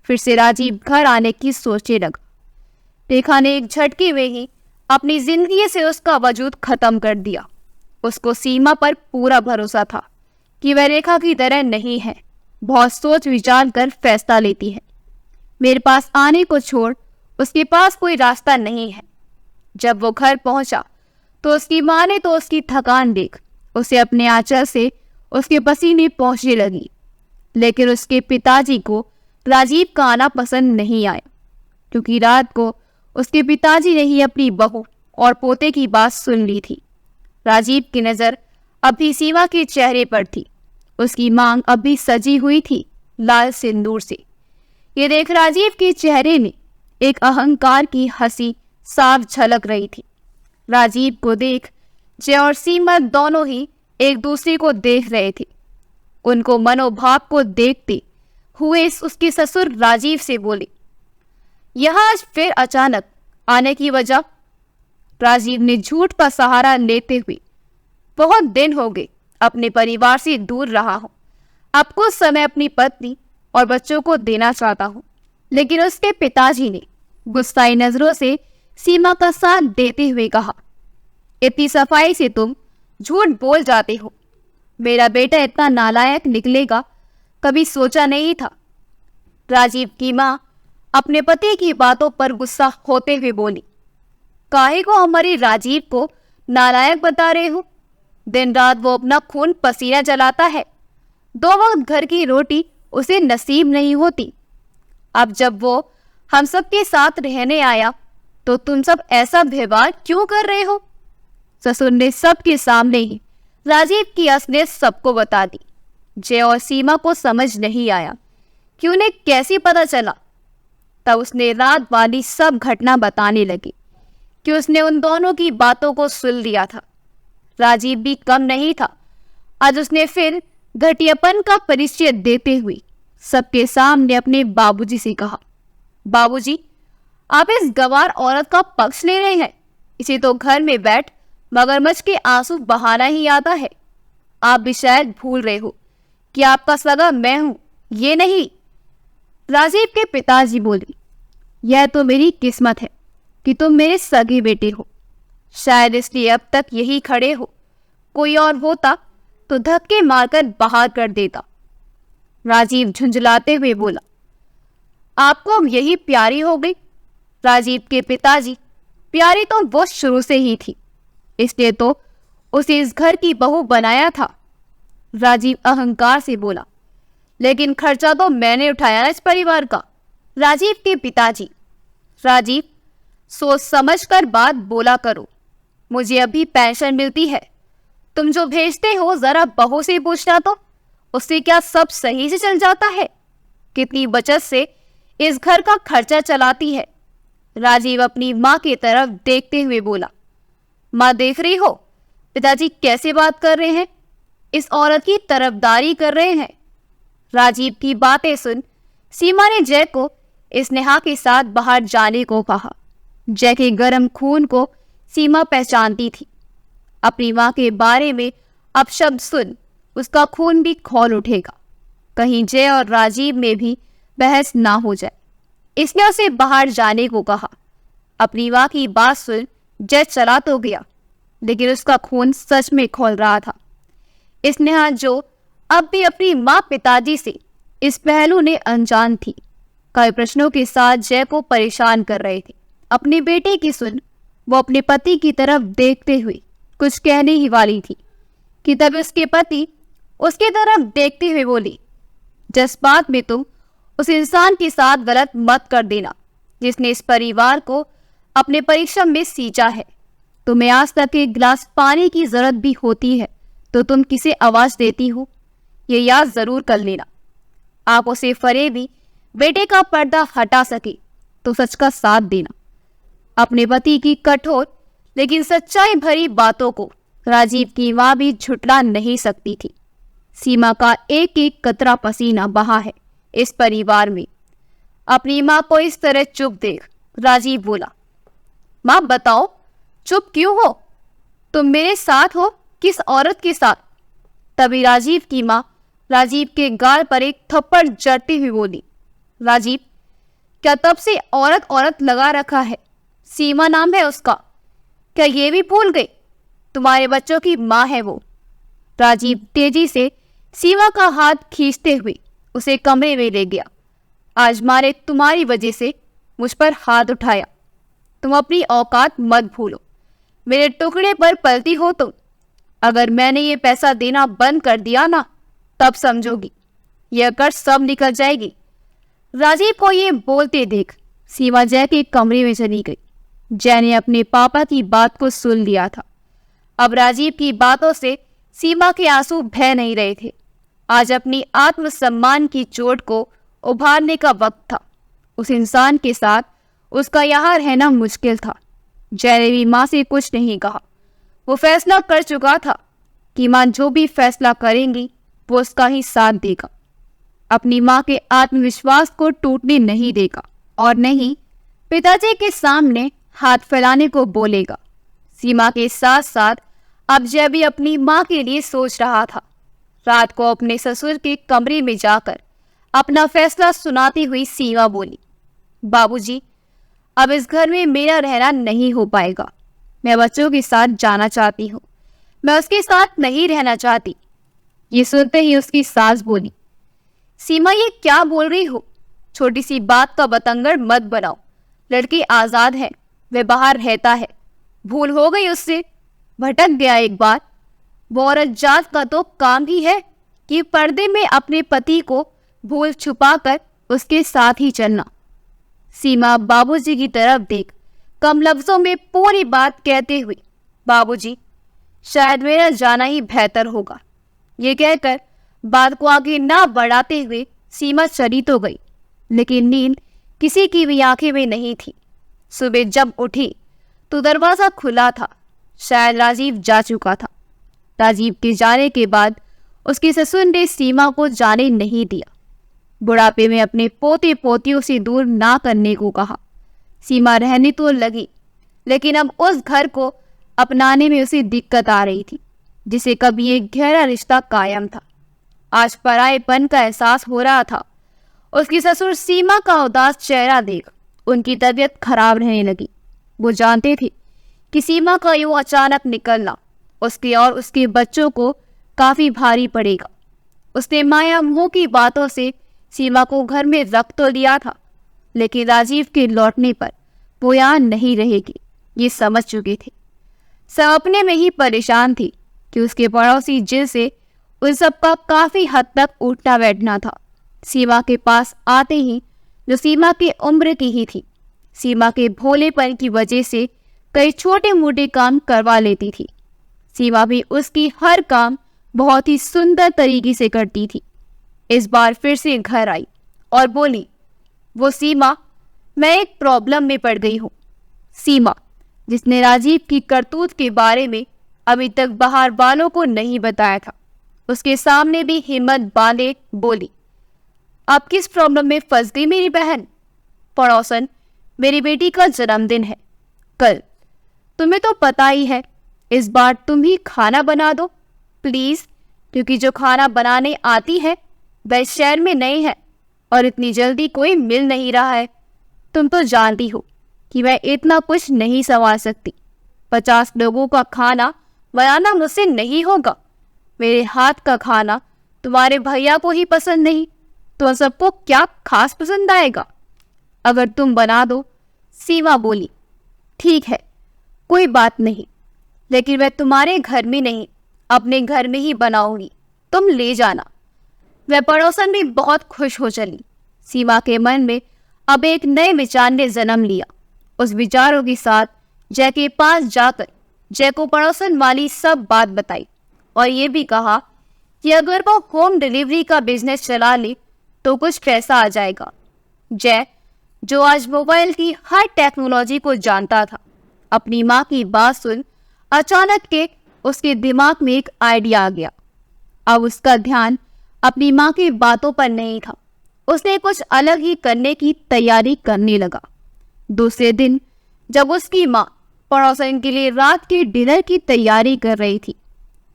S1: फिर से राजीव घर आने की सोचने लगा। रेखा ने एक झटके में ही अपनी जिंदगी से उसका वजूद खत्म कर दिया। उसको सीमा पर पूरा भरोसा था कि वह रेखा की तरह नहीं है, बहुत सोच विचार कर फैसला लेती है। मेरे पास आने को छोड़ उसके पास कोई रास्ता नहीं है। जब वो घर पहुंचा तो उसकी माँ ने तो उसकी थकान देख उसे अपने आंचल से उसके पसीने पहुंचने लगी। लेकिन उसके पिताजी को राजीव का आना पसंद नहीं आया, क्योंकि रात को उसके पिताजी ने ही अपनी बहू और पोते की बात सुन ली थी। राजीव की नज़र अभी सीमा के चेहरे पर थी। उसकी मांग अभी सजी हुई थी लाल सिंदूर से। ये देख राजीव के चेहरे में एक अहंकार की हंसी साफ झलक रही थी। राजीव को देख जय और सीमा दोनों ही एक दूसरे को देख रहे थे। उनको मनोभाव को देखते हुए उसके ससुर राजीव से बोले, यहाँ आज फिर अचानक आने की वजह? राजीव ने झूठ का सहारा लेते हुए, बहुत दिन हो गए अपने परिवार से दूर रहा हूं। अब कुछ समय अपनी पत्नी और बच्चों को देना चाहता हूं। लेकिन उसके पिताजी ने गुस्साई नजरों से सीमा का साथ देते हुए कहा, इतनी सफाई से तुम झूठ बोल जाते हो। मेरा बेटा इतना नालायक निकलेगा कभी सोचा नहीं था। राजीव की माँ अपने पति की बातों पर गुस्सा होते हुए बोली, काहे को हमारी राजीव को नालायक बता रहे हो? दिन रात वो अपना खून पसीना जलाता है, 2 वक्त घर की रोटी उसे नसीब नहीं होती। अब जब वो हम सब के साथ रहने आया तो तुम सब ऐसा व्यवहार क्यों कर रहे हो? ससुर ने सबके सामने ही राजीव की असलियत सबको बता दी। जय और सीमा को समझ नहीं आया कि उन्हें कैसे पता चला। तब उसने रात वाली सब घटना बताने लगी कि उसने उन दोनों की बातों को सुन लिया था। राजीव भी कम नहीं था। आज उसने फिर घटियापन का परिचय देते हुए सबके सामने अपने बाबूजी से कहा, बाबूजी, आप इस गंवार औरत का पक्ष ले रहे हैं। इसे तो घर में बैठ मगरमच्छ के आंसू बहाना ही आता है। आप भी शायद भूल रहे हो कि आपका सगा मैं हूं, ये नहीं। राजीव के पिताजी बोले, यह तो मेरी किस्मत है कि तुम मेरे सगे बेटे हो। शायद इसलिए अब तक यही खड़े हो। कोई और होता तो धक्के मारकर बाहर कर देता। राजीव झुंझलाते हुए बोला, आपको अब यही प्यारी हो गई? राजीव के पिताजी, प्यारी तो वो शुरू से ही थी, इसलिए तो उसे इस घर की बहू बनाया था। राजीव अहंकार से बोला, लेकिन खर्चा तो मैंने उठाया ना इस परिवार का। राजीव के पिताजी। राजीव, सोच समझ कर बात बोला करो। मुझे अभी पेंशन मिलती है। तुम जो भेजते हो जरा बहू से पूछना तो, उससे क्या सब सही से चल जाता है? कितनी बचत से इस घर का खर्चा चलाती है। राजीव अपनी माँ की तरफ देखते हुए बोला। माँ, देख रही हो पिताजी कैसे बात कर रहे हैं, इस औरत की तरफदारी कर रहे हैं। राजीव की बातें सुन सीमा ने जय को स्नेहा के साथ बाहर जाने को कहा। जय के गर्म खून को सीमा पहचानती थी। अपनी माँ के बारे में अपशब्द सुन उसका खून भी खौल उठेगा। कहीं जय और राजीव में भी बहस ना हो जाए, इसने उसे बाहर जाने को कहा। अपनी माँ की बात सुन जय चला तो गया, लेकिन उसका खून सच में खौल रहा था। स्नेहा, जो अब भी अपनी माँ पिताजी से इस पहलू ने अनजान थी, कई प्रश्नों के साथ जय को परेशान कर रहे थे। अपने बेटे की सुन वो अपने पति की तरफ देखते हुए कुछ कहने ही वाली थी कि तभी उसके पति उसके तरफ देखते हुए बोली, जज्बात में तुम उस इंसान के साथ गलत मत कर देना जिसने इस परिवार को अपने परिश्रम में सींचा है। तुम्हें आज तक एक गिलास पानी की जरूरत भी होती है तो तुम किसे आवाज देती हो, ये याद जरूर कर लेना। आंखों से फरेबी बेटे का पर्दा हटा सके तो सच का साथ देना। अपने पति की कठोर लेकिन सच्चाई भरी बातों को राजीव की मां भी झुठला नहीं सकती थी। सीमा का एक एक कतरा पसीना बहा है इस परिवार में। अपनी मां को इस तरह चुप देख राजीव बोला, मां बताओ चुप क्यों हो? तुम मेरे साथ हो किस औरत के साथ? तभी राजीव की मां राजीव के गाल पर एक थप्पड़ जड़ती हुई बोली, राजीव, क्या तब से औरत औरत लगा रखा है? सीमा नाम है उसका, क्या ये भी भूल गए? तुम्हारे बच्चों की माँ है वो। राजीव तेजी से सीमा का हाथ खींचते हुए उसे कमरे में ले गया। आज मारे तुम्हारी वजह से मुझ पर हाथ उठाया। तुम अपनी औकात मत भूलो। मेरे टुकड़े पर पलती हो तुम। अगर मैंने ये पैसा देना बंद कर दिया ना, तब समझोगी यह कर सब निकल जाएगी। राजीव को ये बोलते देख सीमा जय के कमरे में चली गई। जय ने अपने पापा की बात को सुन लिया था। अब राजीव की बातों से सीमा के आंसू बह नहीं रहे थे। आज अपनी आत्मसम्मान की चोट को उभारने का वक्त था। उस इंसान के साथ उसका यहाँ रहना मुश्किल था। जय ने भी माँ से कुछ नहीं कहा। वो फैसला कर चुका था कि माँ जो भी फैसला करेंगी वो उसका ही साथ देगा। अपनी माँ के आत्मविश्वास को टूटने नहीं देगा और नहीं पिताजी के सामने हाथ फैलाने को बोलेगा। सीमा के साथ साथ अब जय भी अपनी माँ के लिए सोच रहा था। रात को अपने ससुर के कमरे में जाकर अपना फैसला सुनाती हुई सीमा बोली, बाबूजी, अब इस घर में मेरा रहना नहीं हो पाएगा। मैं बच्चों के साथ जाना चाहती हूँ। मैं उसके साथ नहीं रहना चाहती। ये सुनते ही उसकी सास बोली, सीमा, ये क्या बोल रही हो? छोटी सी बात का बतंगड़ मत बनाओ। लड़की आजाद है, वह बाहर रहता है। भूल हो गई उससे, भटक गया एक बार। वो औरत जात का तो काम ही है कि पर्दे में अपने पति को भूल छुपाकर उसके साथ ही चलना। सीमा बाबूजी की तरफ देख कम लफ्जों में पूरी बात कहते हुए, बाबूजी, शायद मेरा जाना ही बेहतर होगा। ये कहकर बात को आगे ना बढ़ाते हुए सीमा चली तो गई, लेकिन नींद किसी की भी आंखें में नहीं थी। सुबह जब उठी तो दरवाजा खुला था। शायद राजीव जा चुका था। राजीव के जाने के बाद उसके ससुर ने सीमा को जाने नहीं दिया। बुढ़ापे में अपने पोते पोतियों से दूर ना करने को कहा। सीमा रहने तो लगी, लेकिन अब उस घर को अपनाने में उसे दिक्कत आ रही थी, जिसे कभी एक गहरा रिश्ता कायम था। आज परायेपन का एहसास हो रहा था। उसकी ससुर सीमा का उदास चेहरा देख उनकी तबीयत खराब रहने लगी। वो जानते थे कि सीमा का यूं अचानक निकलना उसके और उसके बच्चों को काफी भारी पड़ेगा। उसने माया मोह की बातों से सीमा को घर में रख तो लिया था, लेकिन राजीव के लौटने पर वो यहाँ नहीं रहेगी, ये समझ चुके थे। सब अपने में ही परेशान थी कि उसके पड़ोसी जिल से उन सबका काफी हद तक उठना बैठना था। सीमा के पास आते ही, जो सीमा की उम्र की ही थी, सीमा के भोलेपन की वजह से कई छोटे मोटे काम करवा लेती थी। सीमा भी उसकी हर काम बहुत ही सुंदर तरीके से करती थी। इस बार फिर से घर आई और बोली, वो सीमा, मैं एक प्रॉब्लम में पड़ गई हूँ। सीमा, जिसने राजीव की करतूत के बारे में अभी तक बाहर वालों को नहीं बताया था, उसके सामने भी हिम्मत बांधे बोली, आप किस प्रॉब्लम में फंस गई मेरी बहन? पड़ोसन, मेरी बेटी का जन्मदिन है कल, तुम्हें तो पता ही है। इस बार तुम ही खाना बना दो प्लीज, क्योंकि जो खाना बनाने आती है वह शहर में नहीं है और इतनी जल्दी कोई मिल नहीं रहा है। तुम तो जानती हो कि मैं इतना कुछ नहीं संभाल सकती। 50 लोगों का खाना बनाना मुझसे नहीं होगा। मेरे हाथ का खाना तुम्हारे भैया को ही पसंद नहीं, तो सबको क्या खास पसंद आएगा? अगर तुम बना दो। सीमा बोली, ठीक है, कोई बात नहीं, लेकिन मैं तुम्हारे घर में नहीं, अपने घर में ही बनाऊंगी, तुम ले जाना। वह पड़ोसन भी बहुत खुश हो चली। सीमा के मन में अब एक नए विचार ने जन्म लिया। उस विचारों के साथ जय के पास जाकर जय को पड़ोसन वाली सब बात बताई और ये भी कहा कि अगर वो होम डिलीवरी का बिजनेस चला ले तो कुछ पैसा आ जाएगा। जय, जो आज मोबाइल की हर टेक्नोलॉजी को जानता था, अपनी माँ की बात सुन अचानक के उसके दिमाग में एक आइडिया आ गया। अब उसका ध्यान अपनी माँ की बातों पर नहीं था, उसने कुछ अलग ही करने की तैयारी करने लगा। दूसरे दिन जब उसकी माँ पड़ोसन के लिए रात के डिनर की तैयारी कर रही थी,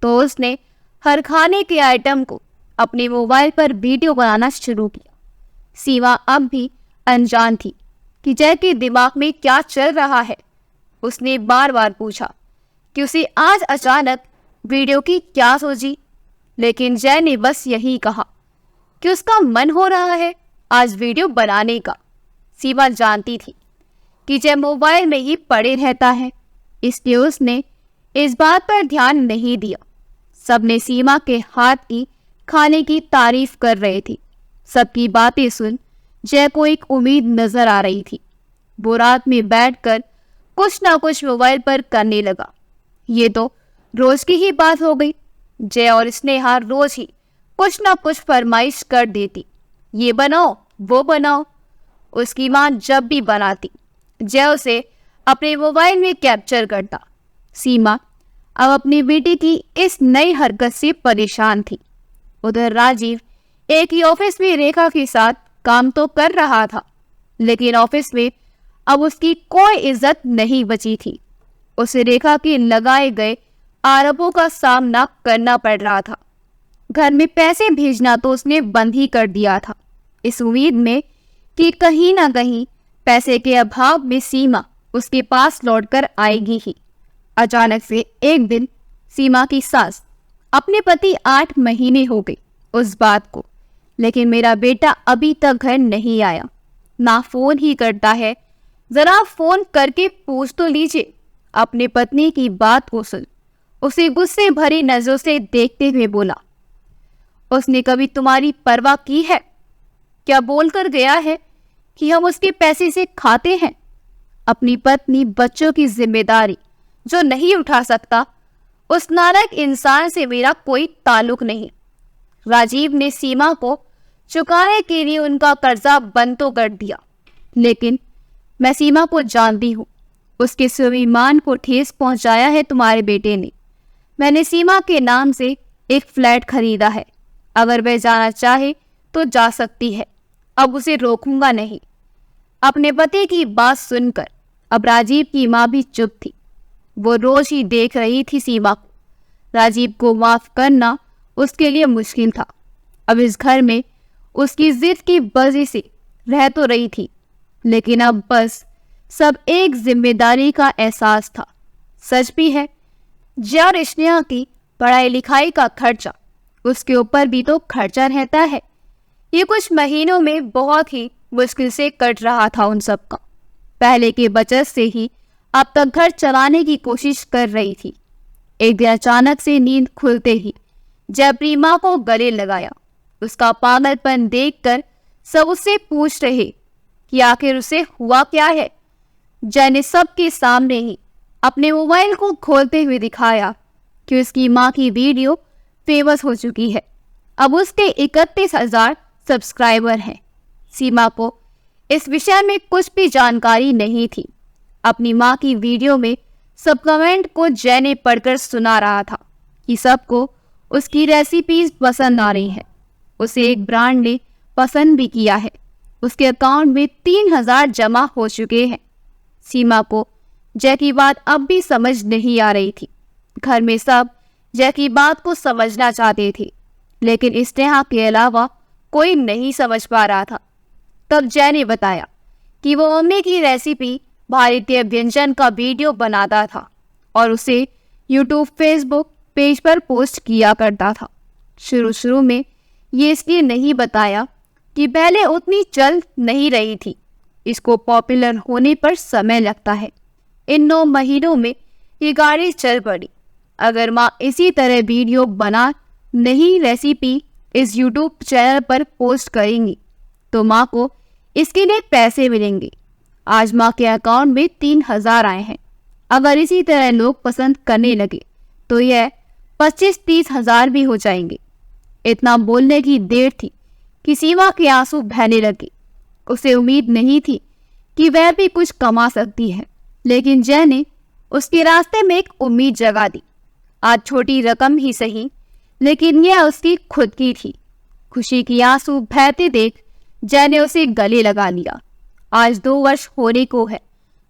S1: तो उसने हर खाने के आइटम को अपने मोबाइल पर वीडियो बनाना शुरू किया। सीमा अब भी अनजान थी कि जय के दिमाग में क्या चल रहा है। उसने बार बार पूछा कि उसे आज अचानक वीडियो की क्या सोची, लेकिन जय ने बस यही कहा कि उसका मन हो रहा है आज वीडियो बनाने का। सीमा जानती थी कि जय मोबाइल में ही पड़े रहता है, इसलिए उसने इस बात पर ध्यान नहीं दिया। सबने सीमा के हाथ की खाने की तारीफ कर रहे थे। सबकी बातें सुन जय को एक उम्मीद नजर आ रही थी। वो रात में बैठकर कुछ ना कुछ मोबाइल पर करने लगा। ये तो रोज की ही बात हो गई। जय और स्नेहा रोज ही कुछ ना कुछ फरमाइश कर देती, ये बनाओ वो बनाओ। उसकी माँ जब भी बनाती, जय उसे अपने मोबाइल में कैप्चर करता। सीमा अब अपनी बेटी की इस नई हरकत से परेशान थी। उधर राजीव एक ही ऑफिस में रेखा के साथ काम तो कर रहा था, लेकिन ऑफिस में अब उसकी कोई इज्जत नहीं बची थी। उसे रेखा के लगाए गए आरोपों का सामना करना पड़ रहा था। घर में पैसे भेजना तो उसने बंद ही कर दिया था, इस उम्मीद में कि कहीं ना कहीं पैसे के अभाव में सीमा उसके पास लौटकर आएगी ही। अचानक से एक दिन सीमा की सास, अपने पति 8 महीने हो गए उस बात को, लेकिन मेरा बेटा अभी तक घर नहीं आया, ना फोन ही करता है, जरा फोन करके पूछ तो लीजिए। अपने पत्नी की बात को सुन उसे गुस्से भरी नजरों से देखते हुए बोला, उसने कभी तुम्हारी परवाह की है? क्या बोलकर गया है कि हम उसके पैसे से खाते हैं? अपनी पत्नी बच्चों की जिम्मेदारी जो नहीं उठा सकता, उस नालायक इंसान से मेरा कोई ताल्लुक नहीं। राजीव ने सीमा को चुकाने के लिए उनका कर्जा बंद तो कर दिया, लेकिन मैं सीमा को जानती हूँ, उसके स्वाभिमान को ठेस पहुंचाया है तुम्हारे बेटे ने। मैंने सीमा के नाम से एक फ्लैट खरीदा है, अगर वह जाना चाहे तो जा सकती है, अब उसे रोकूंगा नहीं। अपने पति की बात सुनकर अब राजीव की माँ भी चुप थी। वो रोज ही देख रही थी सीमा को। राजीव को माफ करना उसके लिए मुश्किल था। अब इस घर में उसकी जिद की वजह से रह तो रही थी, लेकिन अब बस सब एक जिम्मेदारी का एहसास था। सच भी है, जय और स्नेहा की पढ़ाई लिखाई का खर्चा उसके ऊपर भी तो खर्चा रहता है। ये कुछ महीनों में बहुत ही मुश्किल से कट रहा था उन सब का। पहले के बचत से ही अब तक घर चलाने की कोशिश कर रही थी। एक दिन अचानक से नींद खुलते ही जय अपनी माँ को गले लगाया। उसका पागलपन देखकर सब उससे पूछ रहे कि आखिर उसे हुआ क्या है। जय ने सबके सामने ही अपने मोबाइल को खोलते हुए दिखाया कि उसकी माँ की वीडियो फेमस हो चुकी है। अब उसके 31,000 सब्सक्राइबर हैं। सीमा को इस विषय में कुछ भी जानकारी नहीं थी। अपनी माँ की वीडियो में सब कमेंट को जय ने पढ़कर सुना रहा था कि सबको उसकी रेसिपीज पसंद आ रही हैं। उसे एक ब्रांड ने पसंद भी किया है। उसके अकाउंट में 3,000 जमा हो चुके हैं। सीमा को जय की बात अब भी समझ नहीं आ रही थी। घर में सब जय की बात को समझना चाहते थे, लेकिन स्नेहा के अलावा कोई नहीं समझ पा रहा था। तब जय ने बताया कि वो मम्मी की रेसिपी भारतीय व्यंजन का वीडियो बनाता था और उसे यूट्यूब फेसबुक पेज पर पोस्ट किया करता था। शुरू में ये इसलिए नहीं बताया कि पहले उतनी चल नहीं रही थी। इसको पॉपुलर होने पर समय लगता है। इन 9 महीनों में ये गाड़ी चल पड़ी। अगर माँ इसी तरह वीडियो बना नहीं रेसिपी इस यूट्यूब चैनल पर पोस्ट करेंगी तो माँ को इसके लिए पैसे मिलेंगे। आज माँ के अकाउंट में 3,000 आए हैं। अगर इसी तरह लोग पसंद करने लगे तो यह 25-30 हज़ार भी हो जाएंगे। इतना बोलने की देर थी कि सीमा के आंसू बहने लगे। उसे उम्मीद नहीं थी कि वह भी कुछ कमा सकती है, लेकिन जय ने उसके रास्ते में एक उम्मीद जगा दी। आज छोटी रकम ही सही, लेकिन यह उसकी खुद की थी। खुशी की आंसू बहते देख जय ने उसे गले लगा लिया। आज 2 वर्ष होने को है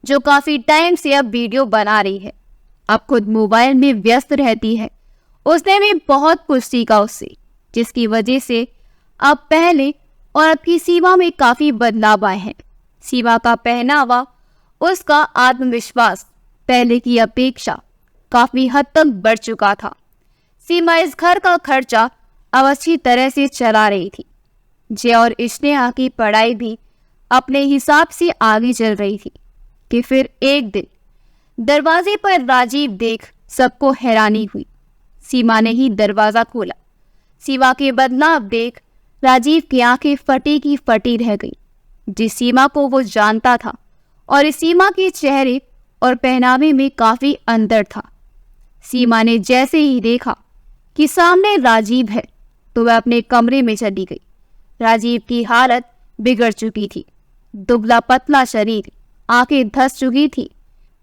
S1: जो काफी टाइम से अब वीडियो बना रही है। अब खुद मोबाइल में व्यस्त रहती है। उसने भी बहुत कुछ सीखा उससे, जिसकी वजह से अब पहले और अब की सीमा में काफी बदलाव आए हैं। सीमा का पहनावा, उसका आत्मविश्वास पहले की अपेक्षा काफी हद तक बढ़ चुका था। सीमा इस घर का खर्चा अब अच्छी तरह से चला रही थी। जय और स्नेहा की पढ़ाई भी अपने हिसाब से आगे चल रही थी कि फिर एक दिन दरवाजे पर राजीव देख सबको हैरानी हुई। सीमा ने ही दरवाजा खोला। सीमा के बदलाव देख राजीव की आंखें फटी की फटी रह गई। जिस सीमा को वो जानता था और इस सीमा के चेहरे और पहनावे में काफी अंतर था। सीमा ने जैसे ही देखा कि सामने राजीव है तो वह अपने कमरे में चली गई। राजीव की हालत बिगड़ चुकी थी। दुबला पतला शरीर, आंखें धंस चुकी थी।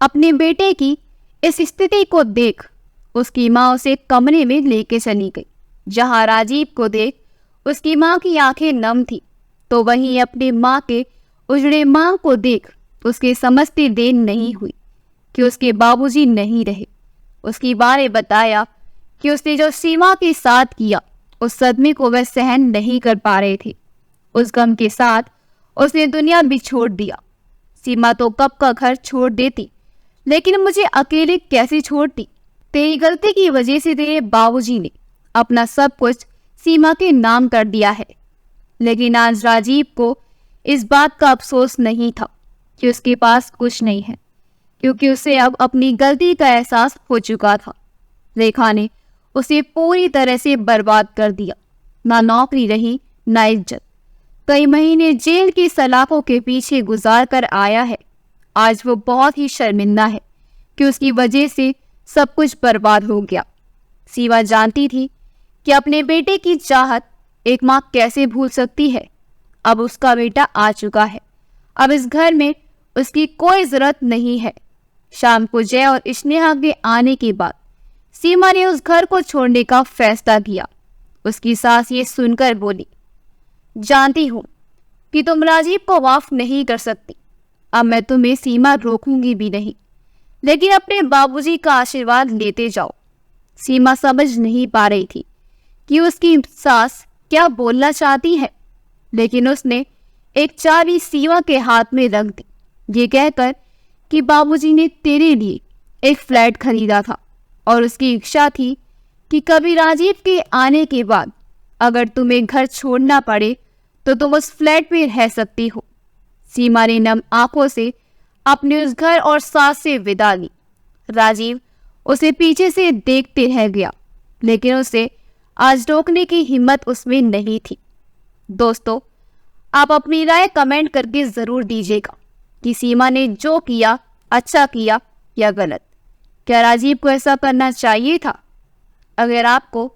S1: अपने बेटे की इस स्थिति को देख उसकी माँ उसे कमरे में लेके चली गई। जहां राजीव को देख उसकी माँ की आंखें नम थी, तो वहीं अपनी माँ के उजड़े माँ को देख उसके समझती देर नहीं हुई कि उसके बाबूजी नहीं रहे। उसकी माँ ने बताया कि उसने जो सीमा के साथ किया, उस सदमे को वह सहन नहीं कर पा रहे थे। उस गम के साथ उसने दुनिया भी छोड़ दिया। सीमा तो कब का घर छोड़ देती, लेकिन मुझे अकेले कैसे छोड़ती? तेरी गलती की वजह से तेरे बाबूजी ने अपना सब कुछ सीमा के नाम कर दिया है। लेकिन आज राजीव को इस बात का अफसोस नहीं था कि उसके पास कुछ नहीं है, क्योंकि उसे अब अपनी गलती का एहसास हो चुका था। रेखा ने उसे पूरी तरह से बर्बाद कर दिया। ना नौकरी रही, ना इज्जत। कई महीने जेल की सलाखों के पीछे गुजार कर आया है। आज वो बहुत ही शर्मिंदा है कि उसकी वजह से सब कुछ बर्बाद हो गया। सीमा जानती थी कि अपने बेटे की चाहत एक माँ कैसे भूल सकती है। अब उसका बेटा आ चुका है। अब इस घर में उसकी कोई जरूरत नहीं है। शाम को जय और स्नेहा के आने के बाद सीमा ने उस घर को छोड़ने का फैसला किया। उसकी सास ये सुनकर बोली, जानती हूँ कि तुम राजीव को माफ नहीं कर सकती। अब मैं तुम्हें सीमा रोकूंगी भी नहीं, लेकिन अपने बाबूजी का आशीर्वाद लेते जाओ। सीमा समझ नहीं पा रही थी कि उसकी सास क्या बोलना चाहती है, लेकिन उसने एक चाबी सीमा के हाथ में रख दी, ये कहकर कि बाबूजी ने तेरे लिए एक फ्लैट खरीदा था और उसकी इच्छा थी कि कभी राजीव के आने के बाद अगर तुम्हें घर छोड़ना पड़े तो तुम उस फ्लैट में रह सकती हो। सीमा ने नम आंखों से अपने उस घर और सास से विदा ली। राजीव उसे पीछे से देखते रह गया, लेकिन उसे आज रोकने की हिम्मत उसमें नहीं थी। दोस्तों, आप अपनी राय कमेंट करके ज़रूर दीजिएगा कि सीमा ने जो किया अच्छा किया या गलत। क्या राजीव को ऐसा करना चाहिए था? अगर आपको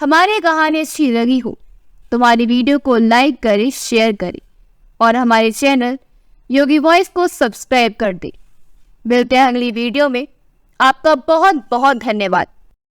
S1: हमारी कहानी अच्छी लगी हो तो हमारी वीडियो को लाइक करें, शेयर करें और हमारे चैनल योगी वॉइस को सब्सक्राइब कर दें। मिलते हैं अगली वीडियो में। आपका बहुत बहुत धन्यवाद।